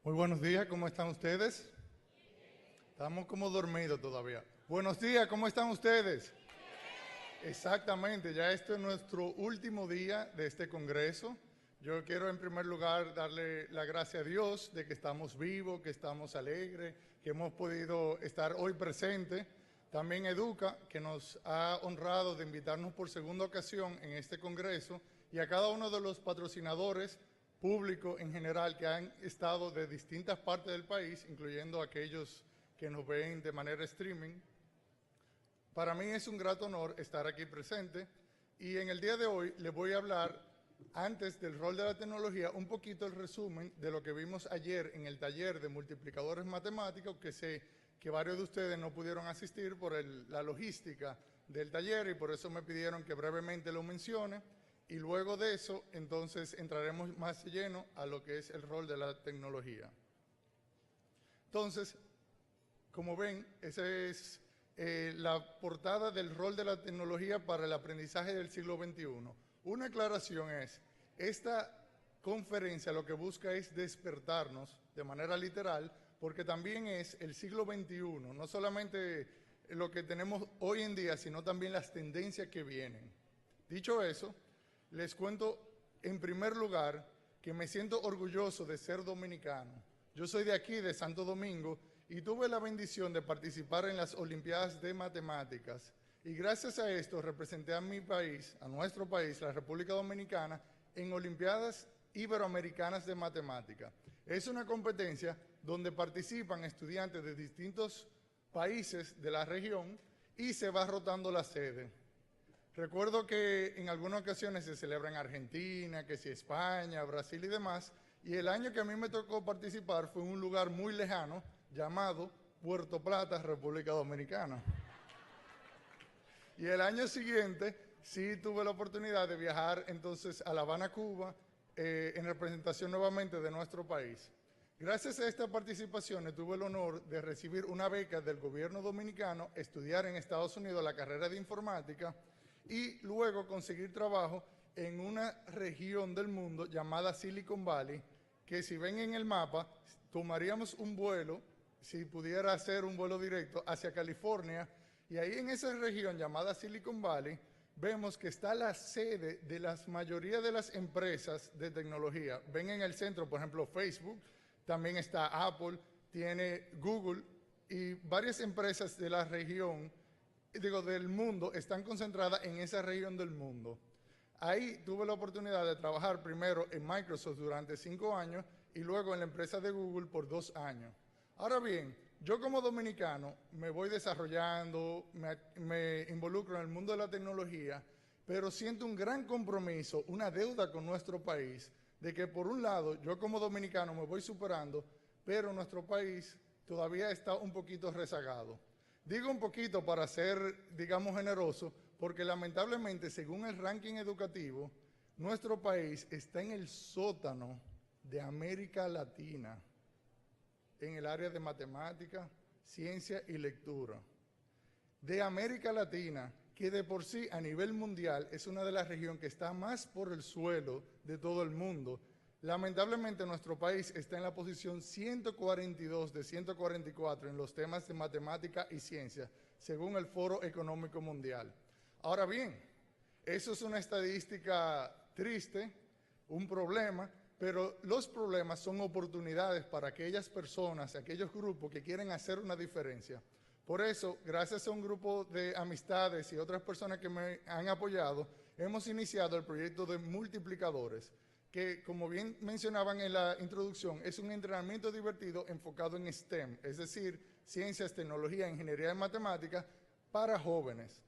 Muy buenos días, ¿cómo están ustedes? Estamos como dormidos todavía. Buenos días, ¿cómo están ustedes? Exactamente, ya este es nuestro último día de este congreso. Yo quiero en primer lugar darle la gracia a Dios de que estamos vivos, que estamos alegres, que hemos podido estar hoy presentes. También Educa, que nos ha honrado de invitarnos por segunda ocasión en este congreso, y a cada uno de los patrocinadores público en general que han estado de distintas partes del país, incluyendo aquellos que nos ven de manera streaming. Para mí es un grato honor estar aquí presente y en el día de hoy les voy a hablar, antes del rol de la tecnología, un poquito el resumen de lo que vimos ayer en el taller de multiplicadores matemáticos, que sé que varios de ustedes no pudieron asistir por la logística del taller y por eso me pidieron que brevemente lo mencione. Y luego de eso, entonces, entraremos más de lleno a lo que es el rol de la tecnología. Entonces, como ven, esa es la portada del rol de la tecnología para el aprendizaje del siglo XXI. Una aclaración es, esta conferencia lo que busca es despertarnos de manera literal, porque también es el siglo XXI, no solamente lo que tenemos hoy en día, sino también las tendencias que vienen. Dicho eso, les cuento en primer lugar que me siento orgulloso de ser dominicano. Yo soy de aquí, de Santo Domingo, y tuve la bendición de participar en las Olimpiadas de Matemáticas. Y gracias a esto representé a mi país, a nuestro país, la República Dominicana, en Olimpiadas Iberoamericanas de Matemática. Es una competencia donde participan estudiantes de distintos países de la región y se va rotando la sede. Recuerdo que en algunas ocasiones se celebra en Argentina, que si España, Brasil y demás, y el año que a mí me tocó participar fue en un lugar muy lejano llamado Puerto Plata, República Dominicana. Y el año siguiente sí tuve la oportunidad de viajar entonces a La Habana, Cuba, en representación nuevamente de nuestro país. Gracias a esta participación tuve el honor de recibir una beca del gobierno dominicano, estudiar en Estados Unidos la carrera de informática y luego conseguir trabajo en una región del mundo llamada Silicon Valley, que si ven en el mapa, tomaríamos un vuelo, si pudiera hacer un vuelo directo, hacia California, y ahí en esa región llamada Silicon Valley, vemos que está la sede de la mayoría de las empresas de tecnología. Ven en el centro, por ejemplo, Facebook, también está Apple, tiene Google, y varias empresas de la región, del mundo, están concentradas en esa región del mundo. Ahí tuve la oportunidad de trabajar primero en Microsoft durante 5 años y luego en la empresa de Google por 2 años. Ahora bien, yo como dominicano me voy desarrollando, me involucro en el mundo de la tecnología, pero siento un gran compromiso, una deuda con nuestro país, de que por un lado yo como dominicano me voy superando, pero nuestro país todavía está un poquito rezagado. Digo un poquito para ser, digamos, generoso, porque lamentablemente, según el ranking educativo, nuestro país está en el sótano de América Latina, en el área de matemática, ciencia y lectura. De América Latina, que de por sí a nivel mundial es una de las regiones que está más por el suelo de todo el mundo. Lamentablemente nuestro país está en la posición 142 de 144 en los temas de matemática y ciencia, según el Foro Económico Mundial. Ahora bien, eso es una estadística triste, un problema, pero los problemas son oportunidades para aquellas personas, aquellos grupos que quieren hacer una diferencia. Por eso, gracias a un grupo de amistades y otras personas que me han apoyado, hemos iniciado el proyecto de multiplicadores, que, como bien mencionaban en la introducción, es un entrenamiento divertido enfocado en STEM, es decir, ciencias, tecnología, ingeniería y matemáticas para jóvenes.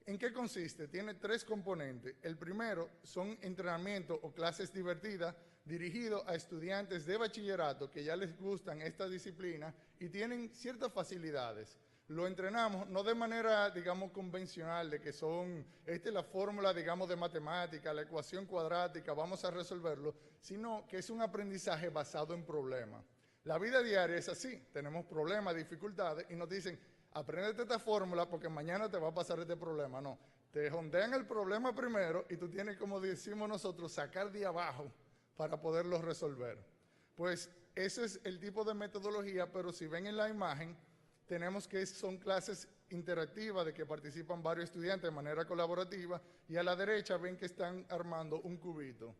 ¿En qué consiste? Tiene 3 componentes. El primero son entrenamientos o clases divertidas dirigidos a estudiantes de bachillerato que ya les gustan esta disciplina y tienen ciertas facilidades. Lo entrenamos no de manera, digamos, convencional, de que esta es la fórmula, digamos, de matemática, la ecuación cuadrática, vamos a resolverlo, sino que es un aprendizaje basado en problemas. La vida diaria es así, tenemos problemas, dificultades, y nos dicen, apréndete esta fórmula porque mañana te va a pasar este problema. No, te jondean el problema primero y tú tienes, como decimos nosotros, sacar de abajo para poderlo resolver. Pues ese es el tipo de metodología, pero si ven en la imagen, tenemos que son clases interactivas de que participan varios estudiantes de manera colaborativa, y a la derecha ven que están armando un cubito.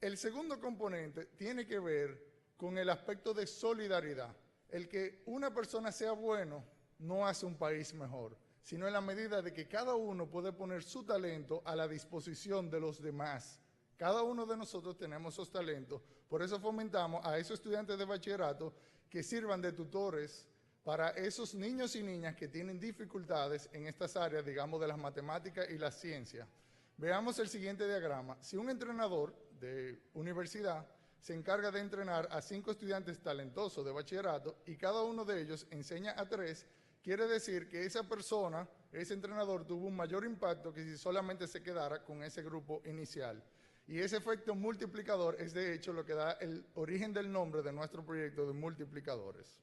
El segundo componente tiene que ver con el aspecto de solidaridad. El que una persona sea bueno no hace un país mejor, sino en la medida de que cada uno puede poner su talento a la disposición de los demás. Cada uno de nosotros tenemos esos talentos, por eso fomentamos a esos estudiantes de bachillerato que sirvan de tutores para esos niños y niñas que tienen dificultades en estas áreas, digamos, de las matemáticas y las ciencias. Veamos el siguiente diagrama. Si un entrenador de universidad se encarga de entrenar a 5 estudiantes talentosos de bachillerato y cada uno de ellos enseña a 3, quiere decir que esa persona, ese entrenador, tuvo un mayor impacto que si solamente se quedara con ese grupo inicial. Y ese efecto multiplicador es de hecho lo que da el origen del nombre de nuestro proyecto de multiplicadores.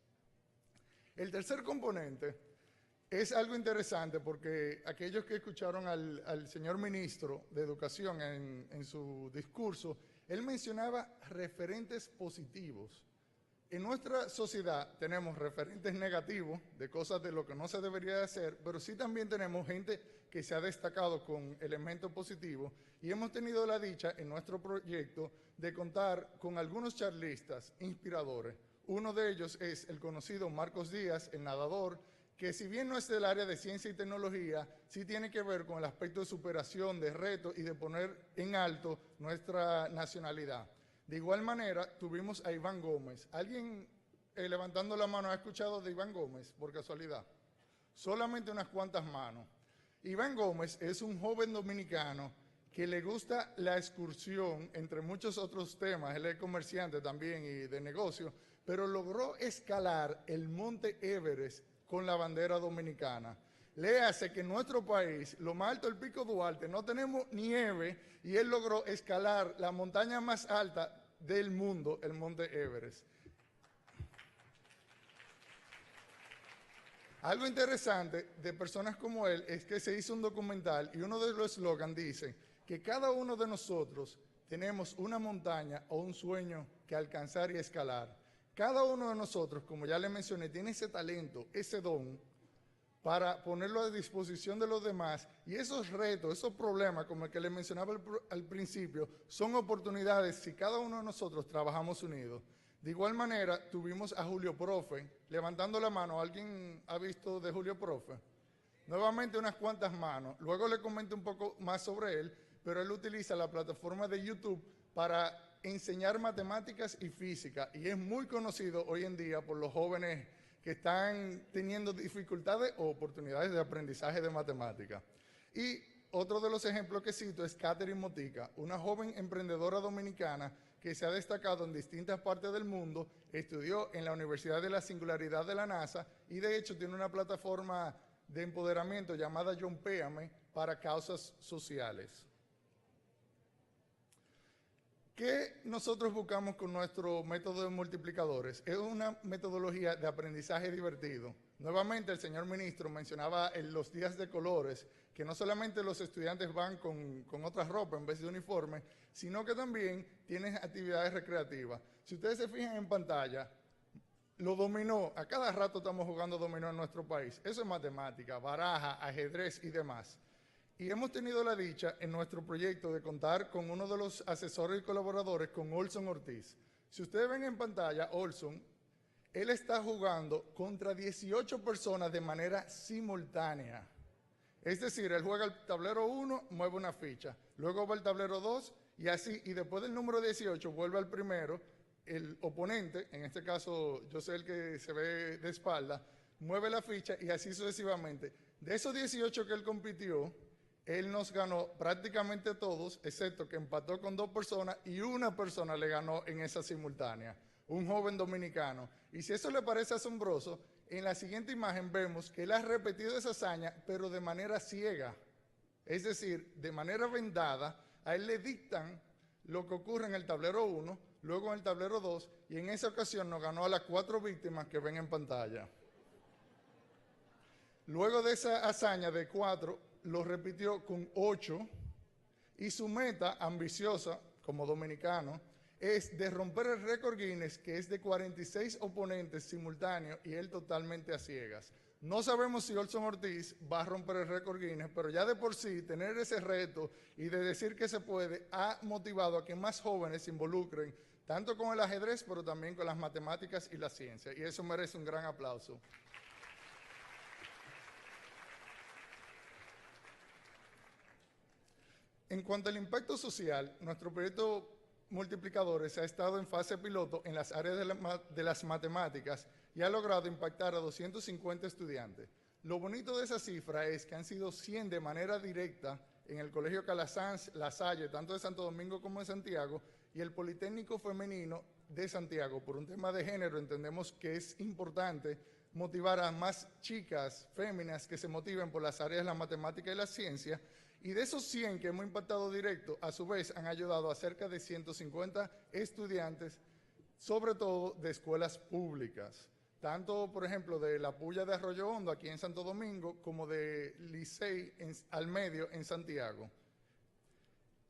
El tercer componente es algo interesante porque aquellos que escucharon al señor ministro de Educación en su discurso, él mencionaba referentes positivos. En nuestra sociedad tenemos referentes negativos de cosas de lo que no se debería de hacer, pero sí también tenemos gente que se ha destacado con elementos positivos y hemos tenido la dicha en nuestro proyecto de contar con algunos charlistas inspiradores. Uno de ellos es el conocido Marcos Díaz, el nadador, que si bien no es del área de ciencia y tecnología, sí tiene que ver con el aspecto de superación, de retos y de poner en alto nuestra nacionalidad. De igual manera, tuvimos a Iván Gómez. ¿Alguien levantando la mano ha escuchado de Iván Gómez, por casualidad? Solamente unas cuantas manos. Iván Gómez es un joven dominicano que le gusta la excursión, entre muchos otros temas. Él es comerciante también y de negocio, pero logró escalar el Monte Everest con la bandera dominicana. Le hace que en nuestro país, lo más alto del Pico Duarte, no tenemos nieve y él logró escalar la montaña más alta del mundo, el Monte Everest. Algo interesante de personas como él es que se hizo un documental y uno de los eslogans dice que cada uno de nosotros tenemos una montaña o un sueño que alcanzar y escalar. Cada uno de nosotros, como ya le mencioné, tiene ese talento, ese don, para ponerlo a disposición de los demás. Y esos retos, esos problemas, como el que le mencionaba al principio, son oportunidades si cada uno de nosotros trabajamos unidos. De igual manera, tuvimos a Julio Profe, levantando la mano. ¿Alguien ha visto de Julio Profe? Nuevamente unas cuantas manos. Luego le comento un poco más sobre él, pero él utiliza la plataforma de YouTube para enseñar matemáticas y física, y es muy conocido hoy en día por los jóvenes que están teniendo dificultades o oportunidades de aprendizaje de matemáticas. Y otro de los ejemplos que cito es Catherine Motica, una joven emprendedora dominicana que se ha destacado en distintas partes del mundo, estudió en la Universidad de la Singularidad de la NASA y de hecho tiene una plataforma de empoderamiento llamada Yompéame para causas sociales. ¿Qué nosotros buscamos con nuestro método de multiplicadores? Es una metodología de aprendizaje divertido. Nuevamente, el señor ministro mencionaba en los días de colores, que no solamente los estudiantes van con otra ropa en vez de uniforme, sino que también tienen actividades recreativas. Si ustedes se fijan en pantalla, lo dominó, a cada rato estamos jugando dominó en nuestro país. Eso es matemática, baraja, ajedrez y demás. Y hemos tenido la dicha en nuestro proyecto de contar con uno de los asesores y colaboradores, con Olson Ortiz. Si ustedes ven en pantalla, Olson, él está jugando contra 18 personas de manera simultánea. Es decir, él juega el tablero 1, mueve una ficha, luego va al tablero 2 y así, y después del número 18 vuelve al primero, el oponente, en este caso yo soy el que se ve de espalda, mueve la ficha y así sucesivamente. De esos 18 que él compitió, él nos ganó prácticamente todos, excepto que empató con 2 personas y una persona le ganó en esa simultánea, un joven dominicano. Y si eso le parece asombroso, en la siguiente imagen vemos que él ha repetido esa hazaña, pero de manera ciega. Es decir, de manera vendada, a él le dictan lo que ocurre en el tablero 1, luego en el tablero 2, y en esa ocasión nos ganó a las 4 víctimas que ven en pantalla. Luego de esa hazaña de 4, lo repitió con 8 y su meta ambiciosa como dominicano es de romper el récord Guinness, que es de 46 oponentes simultáneos y él totalmente a ciegas. No sabemos si Olson Ortiz va a romper el récord Guinness, pero ya de por sí tener ese reto y de decir que se puede ha motivado a que más jóvenes se involucren tanto con el ajedrez, pero también con las matemáticas y la ciencia, y eso merece un gran aplauso. En cuanto al impacto social, nuestro proyecto Multiplicadores ha estado en fase piloto en las áreas de las matemáticas y ha logrado impactar a 250 estudiantes. Lo bonito de esa cifra es que han sido 100 de manera directa en el Colegio Calasanz, La Salle, tanto de Santo Domingo como de Santiago, y el Politécnico Femenino de Santiago. Por un tema de género entendemos que es importante motivar a más chicas féminas que se motiven por las áreas de la matemática y la ciencia, y de esos 100 que hemos impactado directo, a su vez han ayudado a cerca de 150 estudiantes, sobre todo de escuelas públicas, tanto, por ejemplo, de la Pulla de Arroyo Hondo, aquí en Santo Domingo, como de Licey al Medio, en Santiago.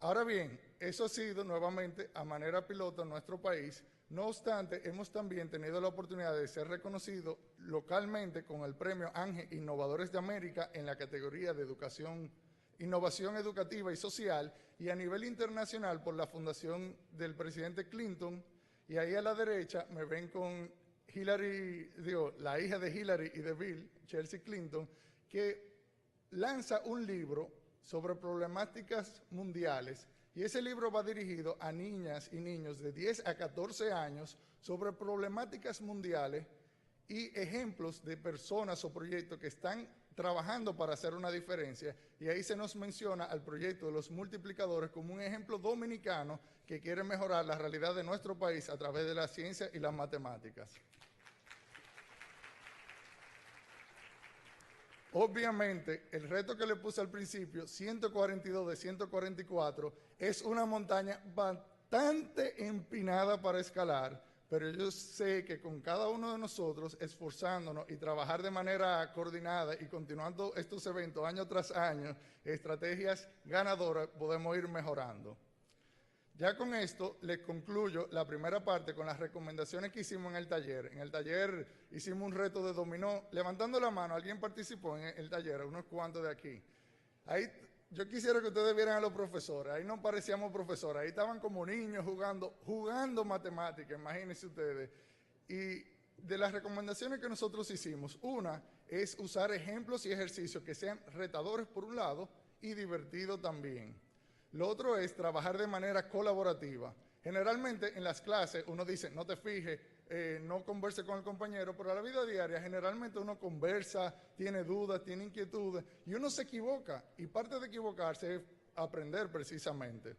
Ahora bien, eso ha sido nuevamente a manera piloto en nuestro país. No obstante, hemos también tenido la oportunidad de ser reconocidos localmente con el premio Ángel Innovadores de América en la categoría de Innovación Educativa y Social, y a nivel internacional por la fundación del presidente Clinton. Y ahí a la derecha me ven con la hija de Hillary y de Bill, Chelsea Clinton, que lanza un libro sobre problemáticas mundiales, y ese libro va dirigido a niñas y niños de 10 a 14 años sobre problemáticas mundiales y ejemplos de personas o proyectos que están trabajando para hacer una diferencia, y ahí se nos menciona al proyecto de los multiplicadores como un ejemplo dominicano que quiere mejorar la realidad de nuestro país a través de la ciencia y las matemáticas. Obviamente, el reto que le puse al principio, 142 de 144, es una montaña bastante empinada para escalar, pero yo sé que con cada uno de nosotros, esforzándonos y trabajar de manera coordinada y continuando estos eventos año tras año, estrategias ganadoras, podemos ir mejorando. Ya con esto les concluyo la primera parte con las recomendaciones que hicimos en el taller. En el taller hicimos un reto de dominó. Levantando la mano, ¿alguien participó en el taller? Unos cuantos de aquí. Ahí yo quisiera que ustedes vieran a los profesores. Ahí no parecíamos profesores. Ahí estaban como niños jugando matemáticas, imagínense ustedes. Y de las recomendaciones que nosotros hicimos, una es usar ejemplos y ejercicios que sean retadores por un lado y divertidos también. Lo otro es trabajar de manera colaborativa. Generalmente en las clases uno dice, no te fijes, no converse con el compañero, pero a la vida diaria generalmente uno conversa, tiene dudas, tiene inquietudes, y uno se equivoca, y parte de equivocarse es aprender precisamente.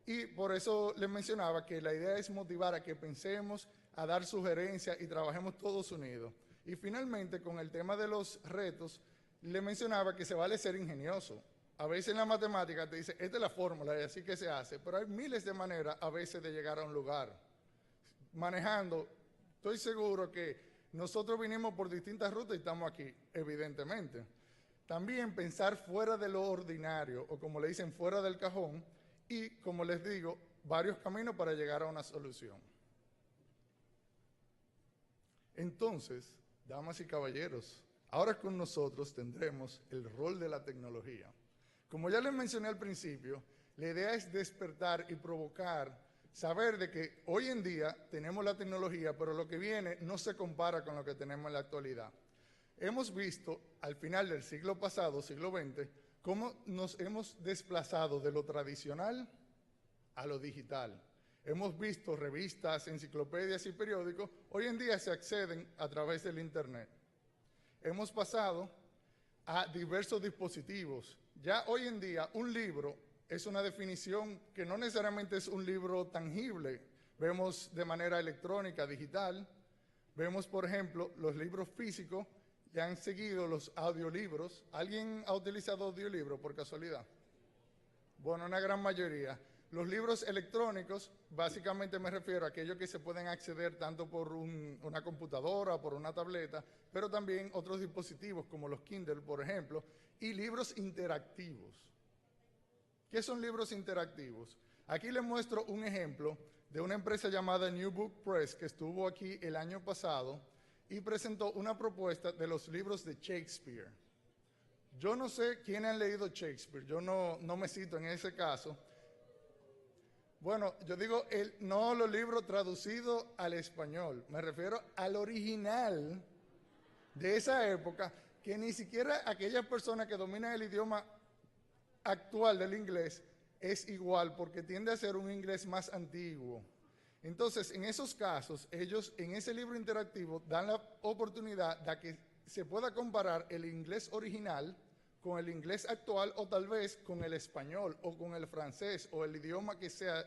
Y por eso les mencionaba que la idea es motivar a que pensemos, a dar sugerencias y trabajemos todos unidos. Y finalmente, con el tema de los retos, les mencionaba que se vale ser ingenioso. A veces en la matemática te dice, esta es la fórmula y así que se hace, pero hay miles de maneras a veces de llegar a un lugar. Manejando, estoy seguro que nosotros vinimos por distintas rutas y estamos aquí, evidentemente. También pensar fuera de lo ordinario, o como le dicen, fuera del cajón, y como les digo, varios caminos para llegar a una solución. Entonces, damas y caballeros, ahora con nosotros tendremos el rol de la tecnología. Como ya les mencioné al principio, la idea es despertar y provocar, saber de que hoy en día tenemos la tecnología, pero lo que viene no se compara con lo que tenemos en la actualidad. Hemos visto al final del siglo pasado, siglo XX, cómo nos hemos desplazado de lo tradicional a lo digital. Hemos visto revistas, enciclopedias y periódicos, hoy en día se acceden a través del Internet. Hemos pasado a diversos dispositivos. Ya hoy en día un libro es una definición que no necesariamente es un libro tangible. Vemos de manera electrónica, digital. Vemos, por ejemplo, los libros físicos, ya han seguido los audiolibros. ¿Alguien ha utilizado audiolibro por casualidad? Bueno, una gran mayoría. Los libros electrónicos, básicamente me refiero a aquellos que se pueden acceder tanto por una computadora o por una tableta, pero también otros dispositivos como los Kindle, por ejemplo, y libros interactivos. ¿Qué son libros interactivos? Aquí les muestro un ejemplo de una empresa llamada New Book Press que estuvo aquí el año pasado y presentó una propuesta de los libros de Shakespeare. Yo no sé quiénes han leído Shakespeare, yo no me cito en ese caso. Bueno, yo digo no los libros traducidos al español, me refiero al original de esa época, que ni siquiera aquellas personas que dominan el idioma actual del inglés es igual, porque tiende a ser un inglés más antiguo. Entonces, en esos casos, ellos en ese libro interactivo dan la oportunidad de que se pueda comparar el inglés original con el inglés actual o tal vez con el español o con el francés o el idioma que sea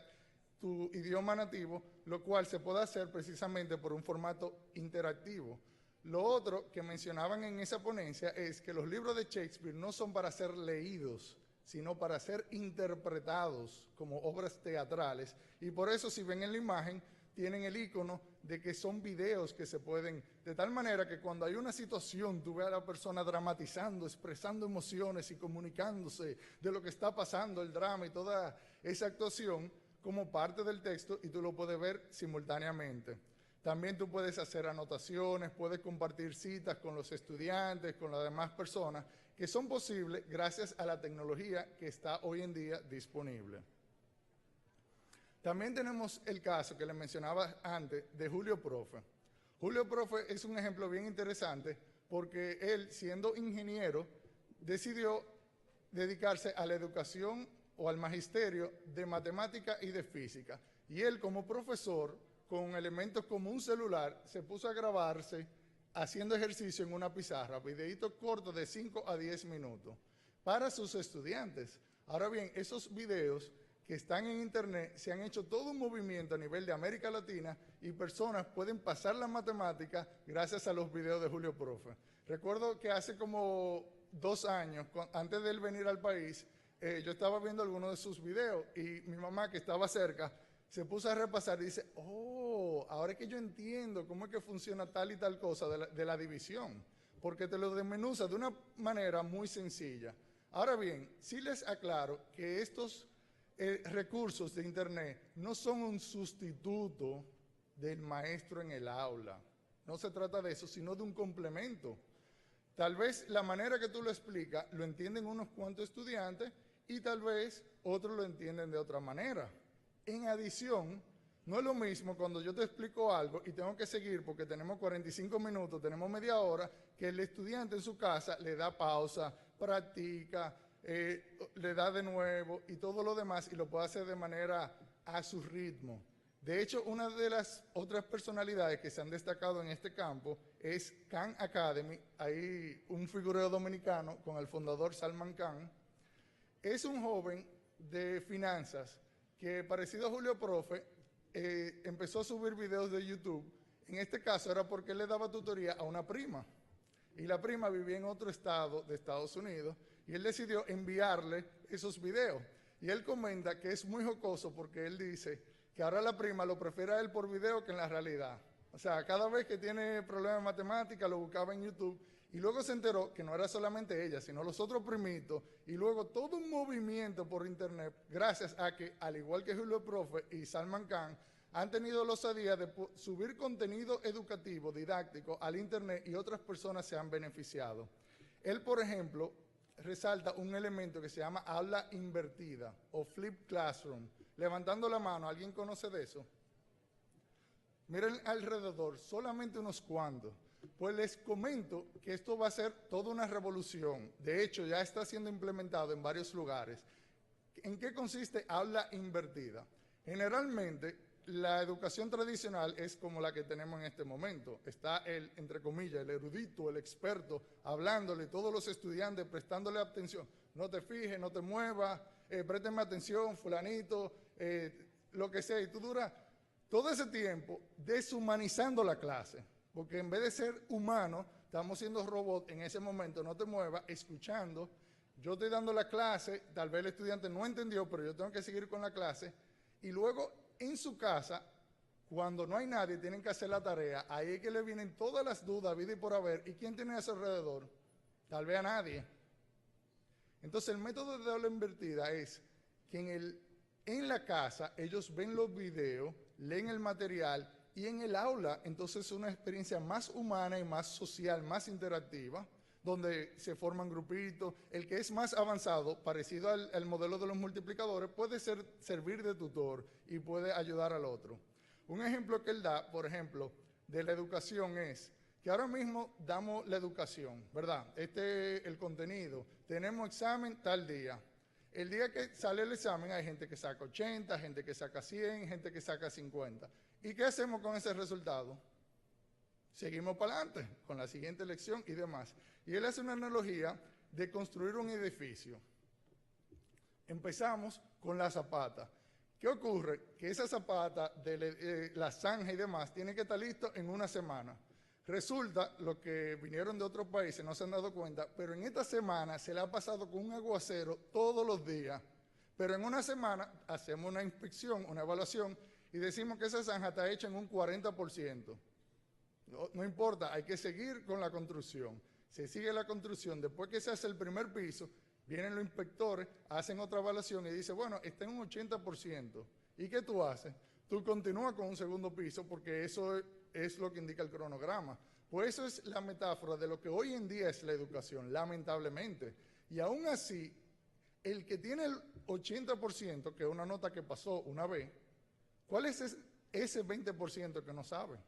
tu idioma nativo, lo cual se puede hacer precisamente por un formato interactivo. Lo otro que mencionaban en esa ponencia es que los libros de Shakespeare no son para ser leídos, sino para ser interpretados como obras teatrales. Y por eso, si ven en la imagen, tienen el icono de que son videos que se pueden, de tal manera que cuando hay una situación, tú ves a la persona dramatizando, expresando emociones y comunicándose de lo que está pasando, el drama y toda esa actuación como parte del texto, y tú lo puedes ver simultáneamente. También tú puedes hacer anotaciones, puedes compartir citas con los estudiantes, con las demás personas, que son posibles gracias a la tecnología que está hoy en día disponible. También tenemos el caso que les mencionaba antes de Julio Profe. Julio Profe es un ejemplo bien interesante porque él, siendo ingeniero, decidió dedicarse a la educación o al magisterio de matemática y de física. Y él, como profesor, con elementos como un celular, se puso a grabarse haciendo ejercicio en una pizarra, videitos cortos de 5 a 10 minutos, para sus estudiantes. Ahora bien, esos videos que están en internet, se han hecho todo un movimiento a nivel de América Latina y personas pueden pasar la matemática gracias a los videos de Julio Profe. Recuerdo que hace como 2 años, antes de él venir al país, yo estaba viendo algunos de sus videos y mi mamá, que estaba cerca, se puso a repasar y dice, oh, ahora es que yo entiendo cómo es que funciona tal y tal cosa de la división, porque te lo desmenuza de una manera muy sencilla. Ahora bien, sí les aclaro que estos recursos de internet no son un sustituto del maestro en el aula. No se trata de eso, sino de un complemento. Tal vez la manera que tú lo explicas lo entienden unos cuantos estudiantes y tal vez otros lo entienden de otra manera. En adición, no es lo mismo cuando yo te explico algo y tengo que seguir porque tenemos 45 minutos, tenemos media hora, que el estudiante en su casa le da pausa, practica, le da de nuevo y todo lo demás y lo puede hacer de manera a su ritmo. De hecho, una de las otras personalidades que se han destacado en este campo es Khan Academy. Hay un figureo dominicano con el fundador Salman Khan. Es un joven de finanzas que, parecido a Julio Profe, empezó a subir videos de YouTube. En este caso era porque él le daba tutoría a una prima. Y la prima vivía en otro estado de Estados Unidos y él decidió enviarle esos videos. Y él comenta que es muy jocoso porque él dice que ahora la prima lo prefiere a él por video que en la realidad. O sea, cada vez que tiene problemas de matemática lo buscaba en YouTube y luego se enteró que no era solamente ella, sino los otros primitos y luego todo un movimiento por internet gracias a que, al igual que Julio Profe y Salman Khan, han tenido la osadía de subir contenido educativo, didáctico al internet y otras personas se han beneficiado. Él, por ejemplo, resalta un elemento que se llama aula invertida o flip classroom. Levantando la mano, ¿alguien conoce de eso? Miren alrededor, solamente unos cuantos. Pues les comento que esto va a ser toda una revolución. De hecho, ya está siendo implementado en varios lugares. ¿En qué consiste aula invertida? Generalmente, la educación tradicional es como la que tenemos en este momento. Está el, entre comillas, el erudito, el experto, hablándole, todos los estudiantes prestándole atención. No te fijes, no te muevas, présteme atención, fulanito, lo que sea. Y tú duras todo ese tiempo deshumanizando la clase. Porque en vez de ser humano, estamos siendo robots en ese momento, no te muevas, escuchando. Yo estoy dando la clase, tal vez el estudiante no entendió, pero yo tengo que seguir con la clase. Y luego, en su casa, cuando no hay nadie, tienen que hacer la tarea. Ahí es que le vienen todas las dudas, vida y por haber. ¿Y quién tiene a su alrededor? Tal vez a nadie. Entonces, el método de aula invertida es que en el En la casa, ellos ven los videos, leen el material, y en el aula, entonces es una experiencia más humana y más social, más interactiva, donde se forman grupitos. El que es más avanzado, parecido al modelo de los multiplicadores, puede servir de tutor y puede ayudar al otro. Un ejemplo que él da, por ejemplo, de la educación es que ahora mismo damos la educación, ¿verdad? Este es el contenido. Tenemos examen tal día. El día que sale el examen hay gente que saca 80, gente que saca 100, gente que saca 50. ¿Y qué hacemos con ese resultado? Seguimos para adelante con la siguiente lección y demás. Y él hace una analogía de construir un edificio. Empezamos con la zapata. ¿Qué ocurre? Que esa zapata, la zanja y demás, tiene que estar listo en una semana. Resulta, los que vinieron de otros países no se han dado cuenta, pero en esta semana se le ha pasado con un aguacero todos los días. Pero en una semana hacemos una inspección, una evaluación, y decimos que esa zanja está hecha en un 40%. No importa, hay que seguir con la construcción. Se sigue la construcción. Después que se hace el primer piso, vienen los inspectores, hacen otra evaluación y dicen, bueno, está en un 80%. ¿Y qué tú haces? Tú continúas con un segundo piso porque eso es lo que indica el cronograma. Pues eso es la metáfora de lo que hoy en día es la educación, lamentablemente. Y aún así, el que tiene el 80%, que es una nota que pasó una vez, ¿cuál es ese 20% que no sabe?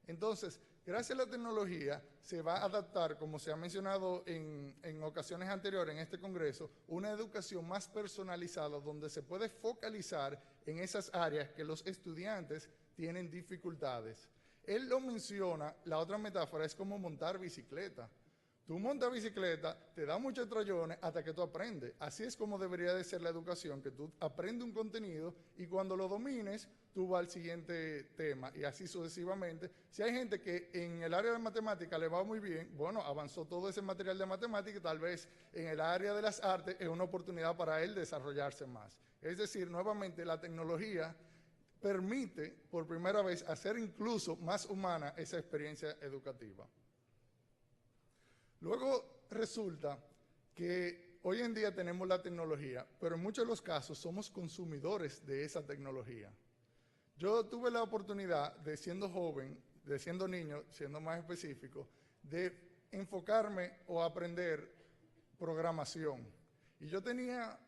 Entonces, gracias a la tecnología, se va a adaptar, como se ha mencionado en ocasiones anteriores en este Congreso, una educación más personalizada donde se puede focalizar en esas áreas que los estudiantes tienen dificultades. Él lo menciona, la otra metáfora es como montar bicicleta. Tú montas bicicleta, te da muchos trollones hasta que tú aprendes. Así es como debería de ser la educación, que tú aprendes un contenido y cuando lo domines, tú vas al siguiente tema y así sucesivamente. Si hay gente que en el área de matemática le va muy bien, bueno, avanzó todo ese material de matemática y tal vez en el área de las artes es una oportunidad para él desarrollarse más. Es decir, nuevamente la tecnología permite por primera vez hacer incluso más humana esa experiencia educativa. Luego resulta que hoy en día tenemos la tecnología, pero en muchos de los casos somos consumidores de esa tecnología. Yo tuve la oportunidad de siendo joven, de siendo niño, siendo más específico, de enfocarme o aprender programación. Y yo tenía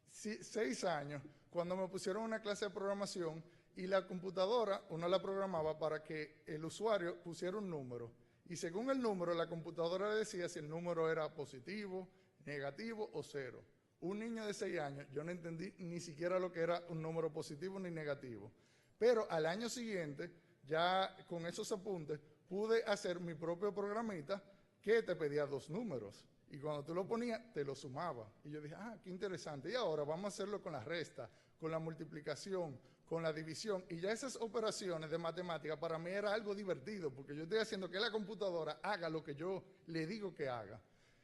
6 años cuando me pusieron una clase de programación y la computadora, uno la programaba para que el usuario pusiera un número. Y según el número, la computadora le decía si el número era positivo, negativo o 0. Un niño de 6 años, yo no entendí ni siquiera lo que era un número positivo ni negativo. Pero al año siguiente, ya con esos apuntes, pude hacer mi propio programita que te pedía 2 números. Y cuando tú lo ponías, te lo sumaba. Y yo dije, qué interesante. Y ahora vamos a hacerlo con la resta, con la multiplicación, con la división. Y ya esas operaciones de matemática para mí era algo divertido, porque yo estoy haciendo que la computadora haga lo que yo le digo que haga.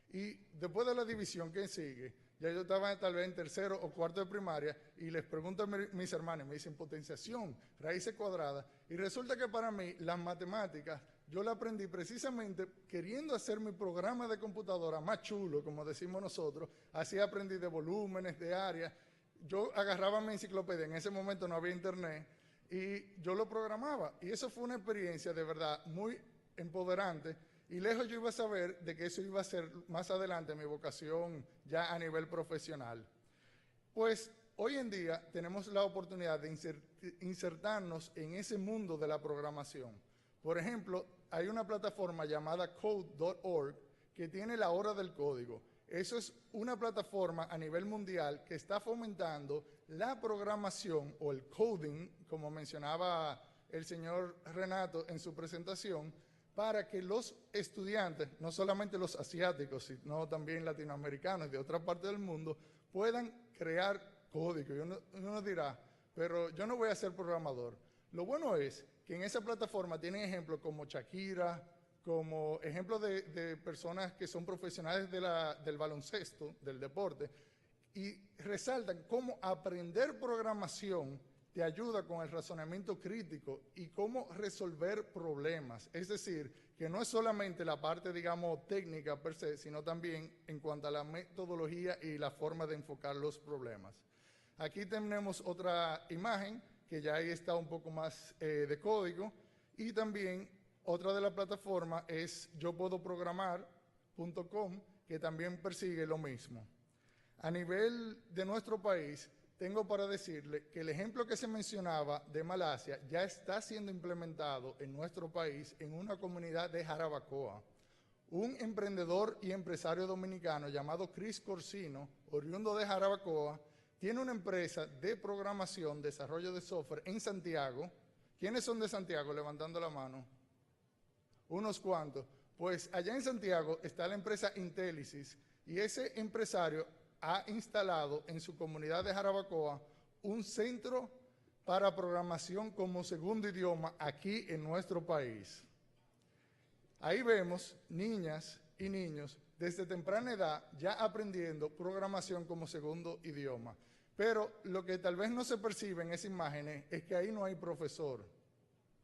Y después de la división, ¿qué sigue? Ya yo estaba tal vez en tercero o cuarto de primaria y les pregunto a mis hermanos, me dicen potenciación, raíces cuadradas. Y resulta que para mí las matemáticas yo la aprendí precisamente queriendo hacer mi programa de computadora más chulo, como decimos nosotros. Así aprendí de volúmenes, de áreas. Yo agarraba mi enciclopedia, en ese momento no había internet, y yo lo programaba. Y eso fue una experiencia de verdad muy empoderante. Y lejos yo iba a saber de que eso iba a ser más adelante mi vocación ya a nivel profesional. Pues hoy en día tenemos la oportunidad de insertarnos en ese mundo de la programación. Por ejemplo, hay una plataforma llamada code.org que tiene la hora del código. Eso es una plataforma a nivel mundial que está fomentando la programación o el coding, como mencionaba el señor Renato en su presentación, para que los estudiantes, no solamente los asiáticos, sino también latinoamericanos de otra parte del mundo, puedan crear código. Y uno dirá, pero yo no voy a ser programador. Lo bueno es que en esa plataforma tienen ejemplos como Shakira, como ejemplos de personas que son profesionales del baloncesto, del deporte, y resaltan cómo aprender programación te ayuda con el razonamiento crítico y cómo resolver problemas. Es decir, que no es solamente la parte, digamos, técnica per se, sino también en cuanto a la metodología y la forma de enfocar los problemas. Aquí tenemos otra imagen que ya ahí está un poco más de código, y también otra de las plataformas es yopuedoprogramar.com, que también persigue lo mismo. A nivel de nuestro país, tengo para decirle que el ejemplo que se mencionaba de Malasia ya está siendo implementado en nuestro país en una comunidad de Jarabacoa. Un emprendedor y empresario dominicano llamado Chris Corsino, oriundo de Jarabacoa, tiene una empresa de programación, desarrollo de software en Santiago. ¿Quiénes son de Santiago? Levantando la mano. Unos cuantos. Pues allá en Santiago está la empresa Intelisys y ese empresario ha instalado en su comunidad de Jarabacoa un centro para programación como segundo idioma aquí en nuestro país. Ahí vemos niñas y niños desde temprana edad ya aprendiendo programación como segundo idioma. Pero lo que tal vez no se percibe en esas imágenes es que ahí no hay profesor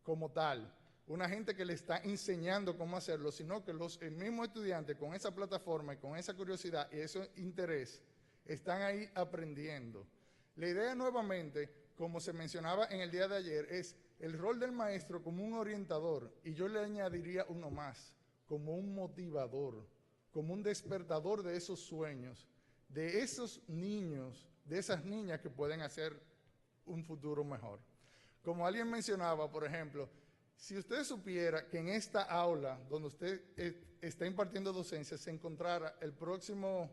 como tal, una gente que le está enseñando cómo hacerlo, sino que el mismo estudiante con esa plataforma y con esa curiosidad y ese interés están ahí aprendiendo. La idea nuevamente, como se mencionaba en el día de ayer, es el rol del maestro como un orientador, y yo le añadiría uno más, como un motivador, como un despertador de esos sueños, de esos niños, de esas niñas que pueden hacer un futuro mejor. Como alguien mencionaba, por ejemplo, si usted supiera que en esta aula donde usted está impartiendo docencia se encontrara el próximo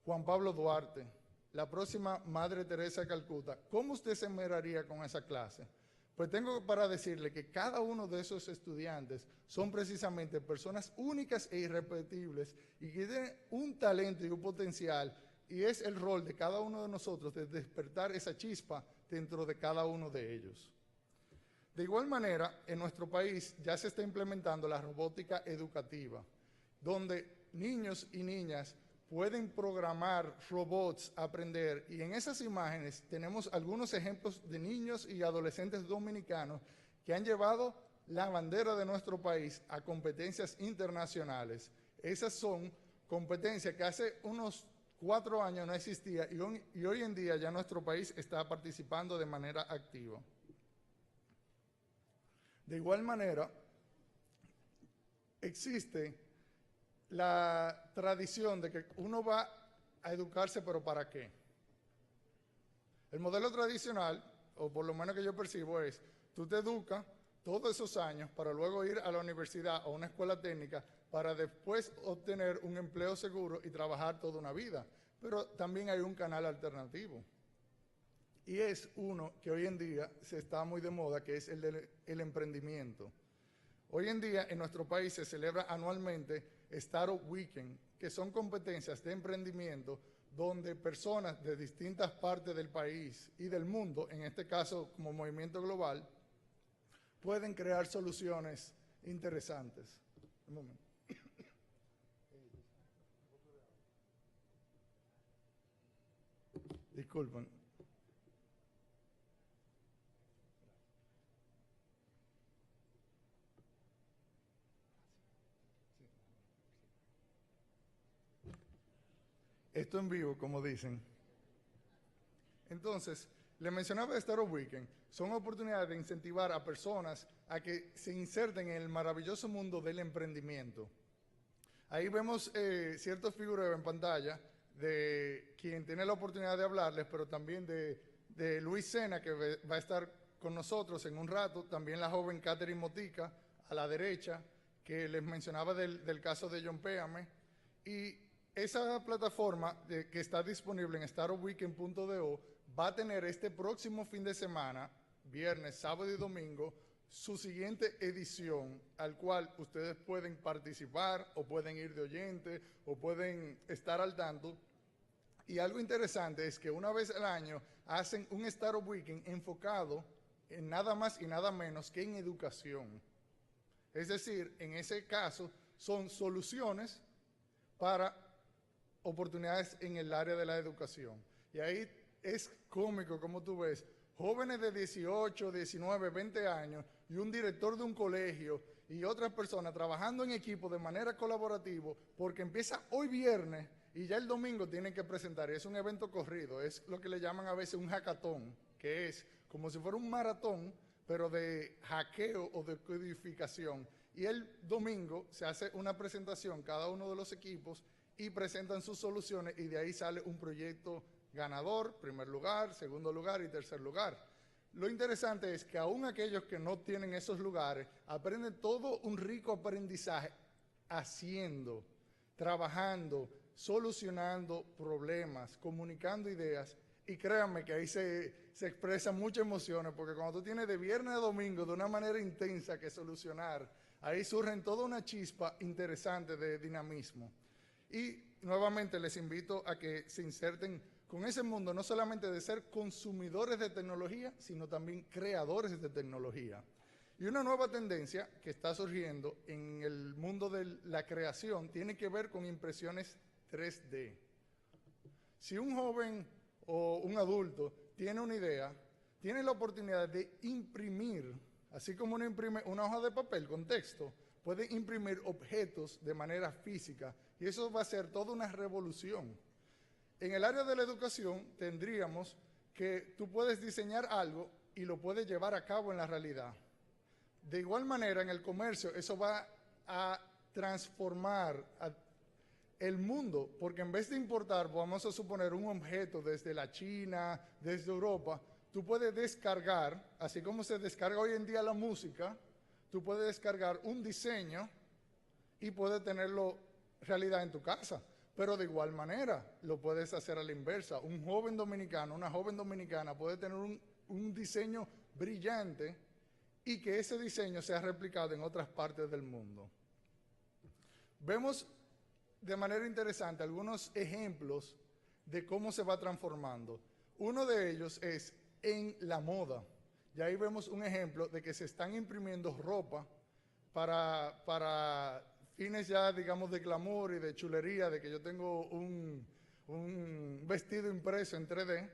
Juan Pablo Duarte, la próxima Madre Teresa de Calcuta, ¿cómo usted se esmeraría con esa clase? Pues tengo para decirle que cada uno de esos estudiantes son precisamente personas únicas e irrepetibles y que tienen un talento y un potencial, y es el rol de cada uno de nosotros de despertar esa chispa dentro de cada uno de ellos. De igual manera, en nuestro país ya se está implementando la robótica educativa, donde niños y niñas pueden programar robots, aprender, y en esas imágenes tenemos algunos ejemplos de niños y adolescentes dominicanos que han llevado la bandera de nuestro país a competencias internacionales. Esas son competencias que hace unos 4 años no existía y hoy en día ya nuestro país está participando de manera activa. De igual manera, existe la tradición de que uno va a educarse, pero ¿para qué? El modelo tradicional, o por lo menos que yo percibo, es tú te educas todos esos años para luego ir a la universidad o a una escuela técnica para después obtener un empleo seguro y trabajar toda una vida. Pero también hay un canal alternativo. Y es uno que hoy en día se está muy de moda, que es el emprendimiento. Hoy en día en nuestro país se celebra anualmente Startup Weekend, que son competencias de emprendimiento donde personas de distintas partes del país y del mundo, en este caso como movimiento global, pueden crear soluciones interesantes. Un momento. Disculpen. Esto en vivo, como dicen. Entonces, le mencionaba Startup Weekend. Son oportunidades de incentivar a personas a que se inserten en el maravilloso mundo del emprendimiento. Ahí vemos ciertos figuras en pantalla de quien tiene la oportunidad de hablarles, pero también de Luis Sena, que va a estar con nosotros en un rato. También la joven Catherine Motica, a la derecha, que les mencionaba del caso de John Péame. Y esa plataforma que está disponible en startupweekend.do va a tener este próximo fin de semana, viernes, sábado y domingo, su siguiente edición, al cual ustedes pueden participar o pueden ir de oyente o pueden estar al tanto. Y algo interesante es que una vez al año hacen un Startup Weekend enfocado en nada más y nada menos que en educación. Es decir, en ese caso son soluciones para oportunidades en el área de la educación. Y ahí es cómico, como tú ves, jóvenes de 18, 19, 20 años y un director de un colegio y otras personas trabajando en equipo de manera colaborativa, porque empieza hoy viernes Y ya el domingo tienen que presentar, es un evento corrido, es lo que le llaman a veces un hackathon, que es como si fuera un maratón, pero de hackeo o de codificación. Y el domingo se hace una presentación, cada uno de los equipos, y presentan sus soluciones, y de ahí sale un proyecto ganador, primer lugar, segundo lugar y tercer lugar. Lo interesante es que aún aquellos que no tienen esos lugares, aprenden todo un rico aprendizaje haciendo, trabajando, solucionando problemas, comunicando ideas, y créanme que ahí se expresan muchas emociones, porque cuando tú tienes de viernes a domingo de una manera intensa que solucionar, ahí surgen toda una chispa interesante de dinamismo. Y nuevamente les invito a que se inserten con ese mundo, no solamente de ser consumidores de tecnología, sino también creadores de tecnología. Y una nueva tendencia que está surgiendo en el mundo de la creación tiene que ver con impresiones 3D. Si un joven o un adulto tiene una idea, tiene la oportunidad de imprimir, así como uno imprime una hoja de papel con texto, puede imprimir objetos de manera física, y eso va a ser toda una revolución. En el área de la educación tendríamos que tú puedes diseñar algo y lo puedes llevar a cabo en la realidad. De igual manera, en el comercio, eso va a transformar el mundo, porque en vez de importar, vamos a suponer un objeto desde la China, desde Europa, tú puedes descargar, así como se descarga hoy en día la música, tú puedes descargar un diseño y puedes tenerlo realidad en tu casa. Pero de igual manera, lo puedes hacer a la inversa. Un joven dominicano, una joven dominicana puede tener un diseño brillante y que ese diseño sea replicado en otras partes del mundo. Vemos de manera interesante algunos ejemplos de cómo se va transformando. Uno de ellos es en la moda. Y ahí vemos un ejemplo de que se están imprimiendo ropa para fines ya, digamos, de glamour y de chulería, de que yo tengo un vestido impreso en 3D,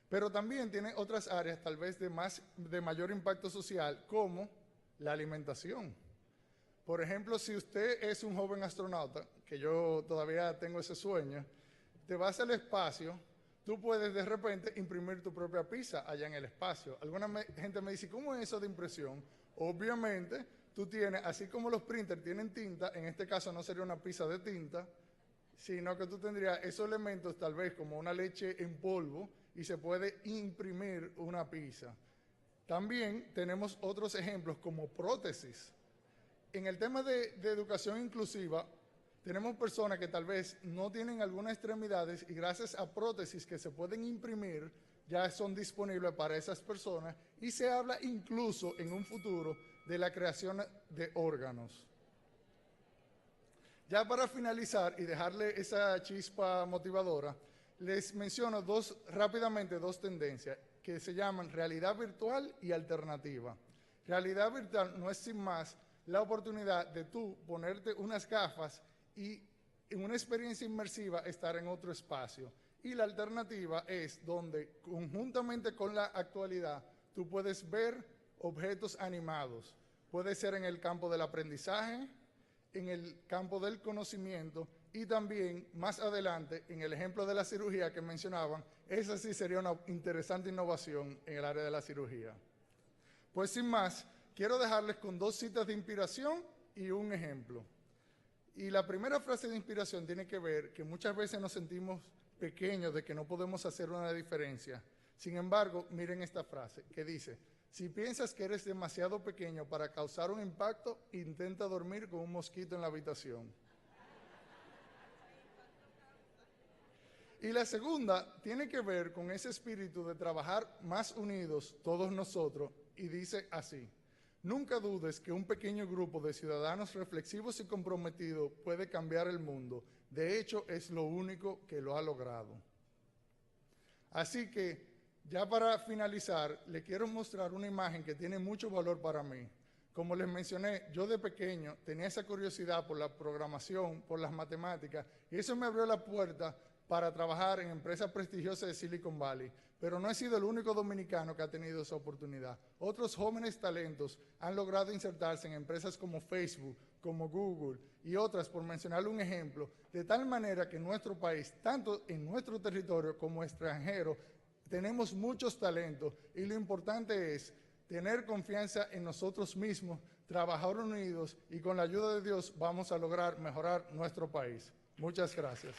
pero también tiene otras áreas tal vez de mayor impacto social, como la alimentación. Por ejemplo, si usted es un joven astronauta, que yo todavía tengo ese sueño, te vas al espacio, tú puedes de repente imprimir tu propia pizza allá en el espacio. Alguna gente me dice, ¿cómo es eso de impresión? Obviamente, tú tienes, así como los printers tienen tinta, en este caso no sería una pizza de tinta, sino que tú tendrías esos elementos tal vez como una leche en polvo y se puede imprimir una pizza. También tenemos otros ejemplos como prótesis. En el tema de educación inclusiva, tenemos personas que tal vez no tienen algunas extremidades y gracias a prótesis que se pueden imprimir, ya son disponibles para esas personas, y se habla incluso en un futuro de la creación de órganos. Ya para finalizar y dejarle esa chispa motivadora, les menciono rápidamente dos tendencias que se llaman realidad virtual y alternativa. Realidad virtual no es sin más la oportunidad de tú ponerte unas gafas y en una experiencia inmersiva estar en otro espacio. Y la alternativa es donde conjuntamente con la actualidad tú puedes ver objetos animados. Puede ser en el campo del aprendizaje, en el campo del conocimiento y también más adelante en el ejemplo de la cirugía que mencionaban, esa sí sería una interesante innovación en el área de la cirugía. Pues sin más, quiero dejarles con dos citas de inspiración y un ejemplo. Y la primera frase de inspiración tiene que ver que muchas veces nos sentimos pequeños de que no podemos hacer una diferencia. Sin embargo, miren esta frase que dice, si piensas que eres demasiado pequeño para causar un impacto, intenta dormir con un mosquito en la habitación. Y la segunda tiene que ver con ese espíritu de trabajar más unidos todos nosotros y dice así, nunca dudes que un pequeño grupo de ciudadanos reflexivos y comprometidos puede cambiar el mundo. De hecho, es lo único que lo ha logrado. Así que, ya para finalizar, les quiero mostrar una imagen que tiene mucho valor para mí. Como les mencioné, yo de pequeño tenía esa curiosidad por la programación, por las matemáticas, y eso me abrió la puerta para trabajar en empresas prestigiosas de Silicon Valley. Pero no he sido el único dominicano que ha tenido esa oportunidad. Otros jóvenes talentos han logrado insertarse en empresas como Facebook, como Google y otras, por mencionarle un ejemplo, de tal manera que en nuestro país, tanto en nuestro territorio como extranjero, tenemos muchos talentos y lo importante es tener confianza en nosotros mismos, trabajar unidos y con la ayuda de Dios vamos a lograr mejorar nuestro país. Muchas gracias.